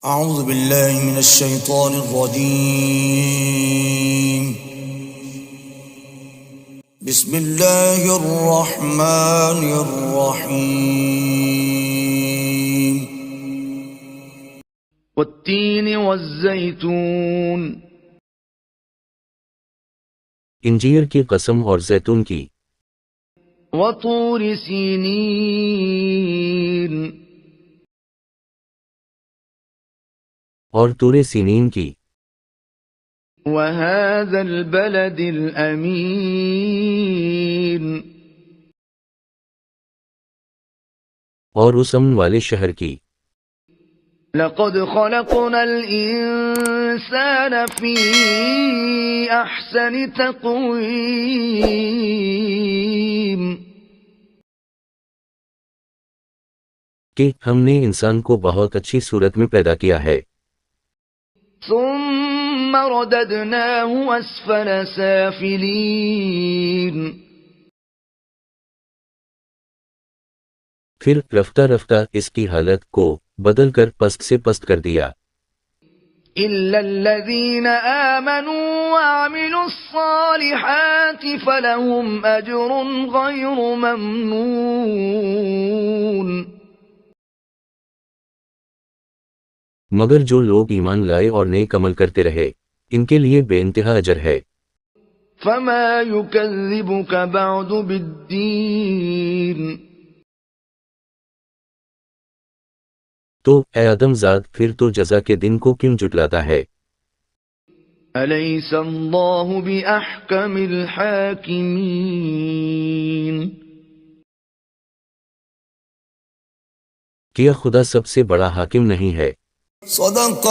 أعوذ بالله من الشيطان الرجيم بسم الله الرحمن الرحيم والتين والزيتون इंजीर की कसम और जैतून की। وطور سينين और तूरे सीनीन की। وهذا البلد الأمين और उस अमन वाले शहर की। لقد خلقنا الإنسان في أحسن تقويم कि हमने इंसान को बहुत अच्छी सूरत में पैदा किया है। ثم رددناه أسفل سافلين फिर रफ्ता रफ्ता इसकी हालत को बदलकर पस्त से पस्त कर दिया। إلا الذين آمنوا وعملوا الصالحات فلهم أجر غير ممنون मगर जो लोग ईमान लाए और नेक अमल करते रहे, इनके लिए बेइंतहा अजर है। فما يكذبك بعد بالدين तो ए आदमजाद फिर तो जजा के दिन को क्यों जुटलाता है। أليس الله بأحكم الحاكمين क्या खुदा सबसे बड़ा हाकिम नहीं है। صدق